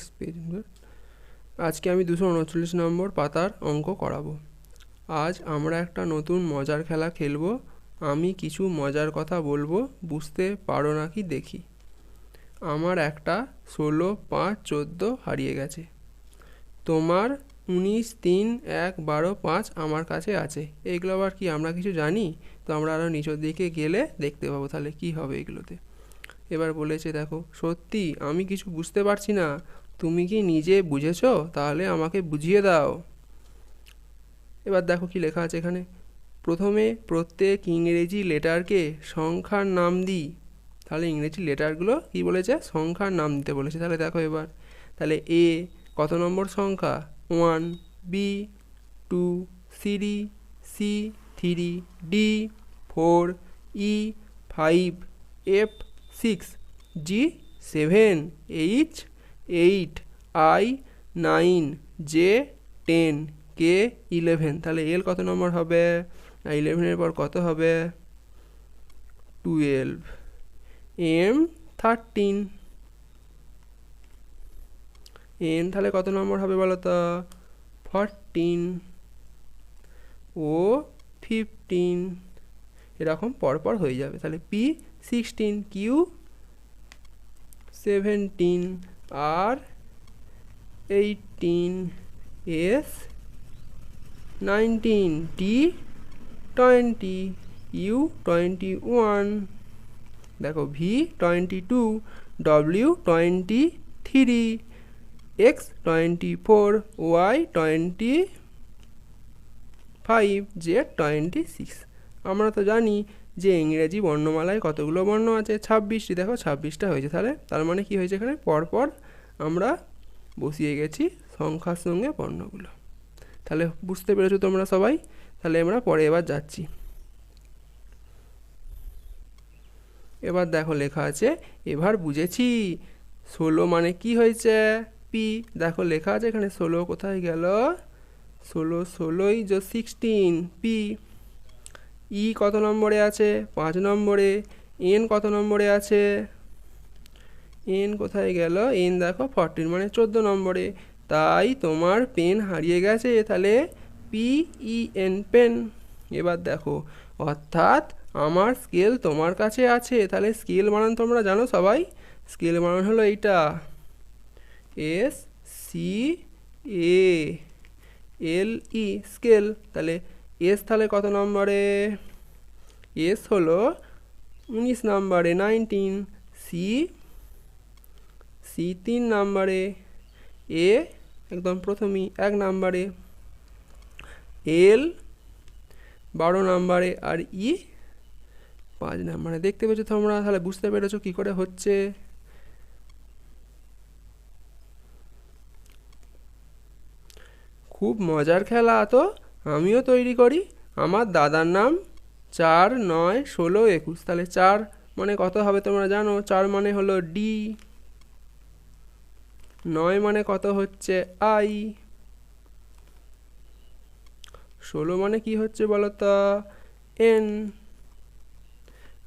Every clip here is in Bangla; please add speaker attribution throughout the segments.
Speaker 1: Next page. আজকে আমি 239 নম্বর পাতার অঙ্ক করাবো। আজ আমরা একটা নতুন মজার খেলা খেলবো। আমি কিছু মজার কথা বলবো, বুঝতে পারো নাকি দেখি। আমার একটা 16, 5, 14 হারিয়ে গেছে। তোমার 19, 3, 1, 12, 5 আমার কাছে আছে। এইগুলো আবার কি আমরা কিছু জানি? তো আমরা আরও নিচের দিকে গেলে দেখতে পাবো তাহলে কি হবে এগুলোতে। এবার বলেছে দেখো, সত্যি আমি কিছু বুঝতে পারছি না, তুমি কি নিজে বুঝেছো? তাহলে আমাকে বুঝিয়ে দাও। এবার দেখো কি লেখা আছে এখানে। প্রথমে প্রত্যেক ইংরেজি লেটারকে সংখ্যার নাম দিই। তাহলে ইংরেজি লেটারগুলো কি বলেছে? সংখ্যার নাম দিতে বলেছে। তাহলে দেখো এবার, তাহলে এ কত নম্বর সংখ্যা? 1, B 2, C 3, D 4, E 5, F 6, G 7, H 8, I 9, J 10, K 11। তাহলে এল কত নম্বর হবে? 11-এর পর কত হবে? 12, এম 13, এন তাহলে কত নম্বর হবে বলো তো? 14, ও 15। এরকম পরপর হয়ে যাবে। তাহলে P 16, Q 17, R 18, S 19, T 20, U 21, দেখো V 22, W 23, X 24, Y 25, Z 26। আমরা তো জানি যে ইংরেজি বর্ণমালায় কতগুলো বর্ণ আছে? 26টি। দেখো 26টা হয়েছে। তাহলে তার মানে কি হয়েছে? এখানে পরপর আমরা বসিয়ে গেছি সংখ্যার সঙ্গে বর্ণগুলো। তাহলে বুঝতে পেরেছো তোমরা সবাই? তাহলে আমরা পরে এবার যাচ্ছি। এবার দেখো লেখা আছে, এবার বুঝেছি 16 মানে কি হয়েছে? পি। দেখো লেখা আছে এখানে 16 কোথায় গেল? 16, 16ই 16, পি। ই কত নম্বরে আছে? 5 নম্বরে। এন কত নম্বরে আছে? এন কোথায় গেল? এন দেখো 14 মানে 14 নম্বরে। তাই তোমার পেন হারিয়ে গেছে। তাহলে পি ই এন, পেন। এবার দেখো, অর্থাৎ আমার স্কেল তোমার কাছে আছে। তাহলে স্কেল বানান তোমরা জানো সবাই? স্কেল বানান হলো এইটা, এস সি এ এল ই, স্কেল। তাহলে এস তাহলে কত নম্বরে? এস হলো 19 নম্বরে, 19। সি 3 নম্বরে। এ একদম প্রথমেই 1 নম্বরে। এল 12 নম্বরে। আর ই 5 নম্বরে। দেখতে পেয়েছো তোমরা? তাহলে বুঝতে পেরেছো কি করে হচ্ছে। খুব মজার খেলা তো, আমিও তৈরি করি। আমার দাদার নাম 4, 9, 16, 21। তাহলে 4 মানে কত হবে তোমরা জানো? 4 মানে হলো ডি। 9 মানে কত হচ্ছে? আই। 16 মানে কি হচ্ছে বলো তো? এন।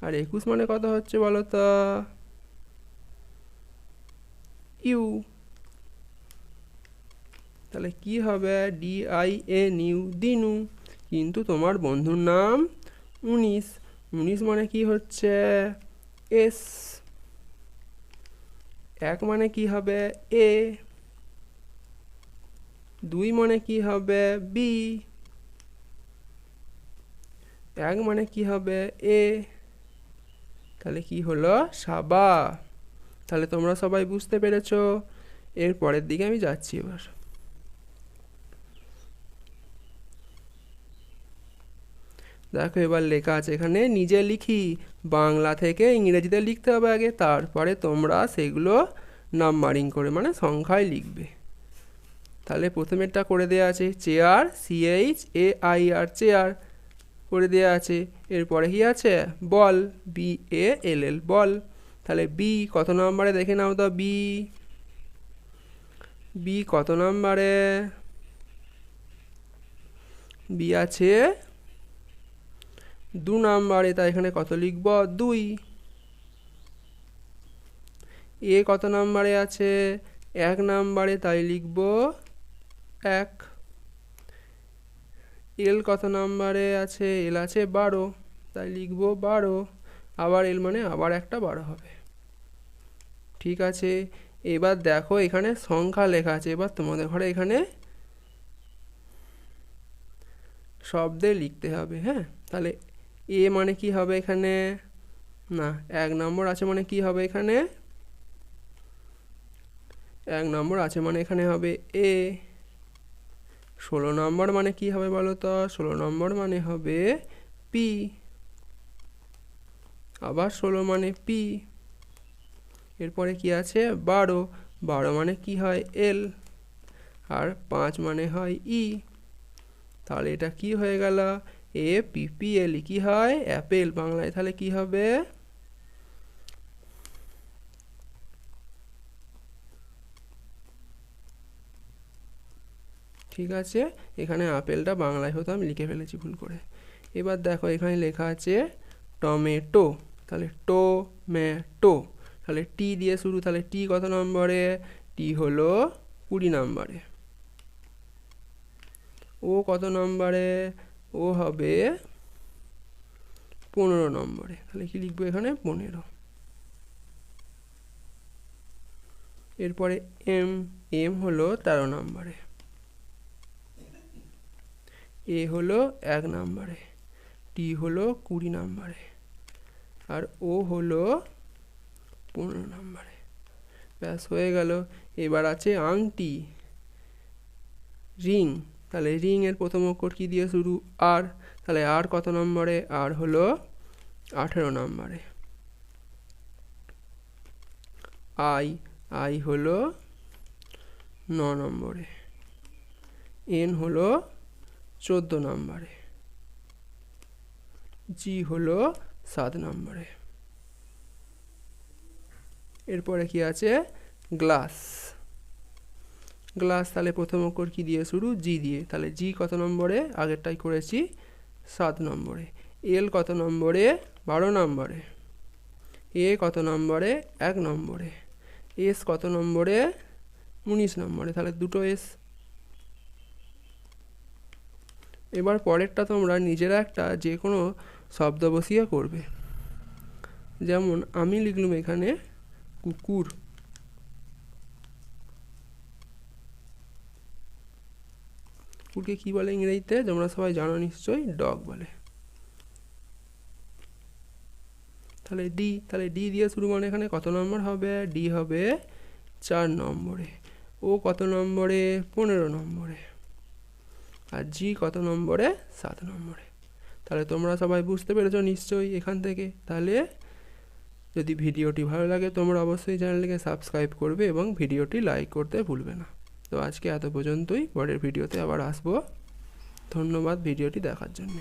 Speaker 1: আর 21 মানে কত হচ্ছে বলো তো? ইউ। তাহলে কি হবে? D I N U, Dinu. কিন্তু তোমার বন্ধুর নাম 19। 19 মানে কি হচ্ছে? এস। 1 মানে কি হবে? এ। 2 মানে কি হবে? বি। 1 মানে কি হবে? এ। তাহলে কি হলো? সাবা। তাহলে তোমরা সবাই বুঝতে পেরেছো? এর পরের দিকে আমি যাচ্ছি এবার। দেখো এবার লেখা আছে এখানে, নিজে লিখি। বাংলা থেকে ইংরেজিতে লিখতে হবে আগে, তারপরে তোমরা সেগুলো নাম্বারিং করে মানে সংখ্যায় লিখবে। তাহলে প্রথমেরটা করে দেওয়া আছে, চেয়ার, CHAIR, চেয়ার করে দেওয়া আছে। এরপরে কি আছে? বল, BALL, বল। তাহলে বি কত নম্বরে দেখে নাও তো? বি কত নম্বরে? বি আছে 2 নম্বরে। তাই এখানে কত লিখব? 2। এ কত নম্বরে আছে? এক নাম্বারে তাই লিখব 1। এল কত নাম্বারে আছে? এল আছে 12, তাই লিখব 12। আবার এল মানে আবার একটা 12 হবে। ঠিক আছে, এবার দেখো এখানে সংখ্যা লেখা আছে। এবার তোমাদের ঘরে এখানে শব্দে লিখতে হবে। হ্যাঁ, তাহলে এ মানে কি হবে এখানে? না, 1 নম্বর আছে মানে কি হবে এখানে? 1 নম্বর আছে মানে এখানে হবে এ। 16 নম্বর মানে কি হবে বলো তো? 16 নম্বর মানে হবে পি। আবার 16 মানে পি। এরপরে কি আছে? 12। 12 মানে কি হয়? এল। আর 5 মানে হয় ই। তাহলে এটা কি হয়ে গেল? এ পি পি এল, কি হয়? অ্যাপেল। বাংলায় তাহলে কি হবে? ঠিক আছে, এখানে আপেলটা বাংলায় হতো, আমি লিখে ফেলেছি ভুল করে। এবার দেখো এখানে লেখা আছে টমেটো, তাহলে টো। তাহলে টি দিয়ে শুরু, তাহলে টি কত নম্বরে? টি হলো 20 নম্বরে। ও কত নম্বরে? ও হবে 15 নম্বরে। তাহলে কি লিখবো এখানে? 15। এরপরে এম হলো 13 নম্বরে। এ হলো 1 নম্বরে। টি হলো 20 নম্বরে। আর ও হলো 15 নম্বরে। ব্যাস হয়ে গেল। এবার আছে আংটি, রিং। তাহলে রিং এর প্রথম অক্ষর কি দিয়ে শুরু? আর। তাহলে আর কত নম্বরে? আর হলো 18 নম্বরে। আই হলো 9 নম্বরে। এন হলো 14 নম্বরে। জি হলো 7 নম্বরে। এরপরে কি আছে? গ্লাস। গ্লাস, তাহলে প্রথম অক্ষর কি দিয়ে শুরু? জি দিয়ে। তাহলে জি কত নম্বরে? আগেরটাই করেছি, 7 নম্বরে। এল কত নম্বরে? 12 নম্বরে। এ কত নম্বরে? 1 নম্বরে। এস কত নম্বরে? 19 নম্বরে। তাহলে দুটো এস। এবার পরেরটা তোমরা নিজেরা একটা যে কোনো শব্দ বসিয়ে করবে। যেমন আমি লিখলাম এখানে কুকুর। কুকুরকে কি বলে ইংরেজিতে? তোমরা সবাই জানো নিশ্চয়ই, ডগ বলে। তাহলে ডি দিয়ে শুরু মানে এখানে কত নম্বর হবে? ডি হবে 4 নম্বরে। ও কত নম্বরে? 15 নম্বরে। আর জি কত নম্বরে? 7 নম্বরে। তাহলে তোমরা সবাই বুঝতে পেরেছো নিশ্চয়ই এখান থেকে। তাহলে যদি ভিডিওটি ভালো লাগে তোমরা অবশ্যই চ্যানেলটিকে সাবস্ক্রাইব করবে এবং ভিডিওটি লাইক করতে ভুলবে না। তো আজকে এত পর্যন্তই, পরের ভিডিওতে আবার আসবো। ধন্যবাদ ভিডিওটি দেখার জন্য।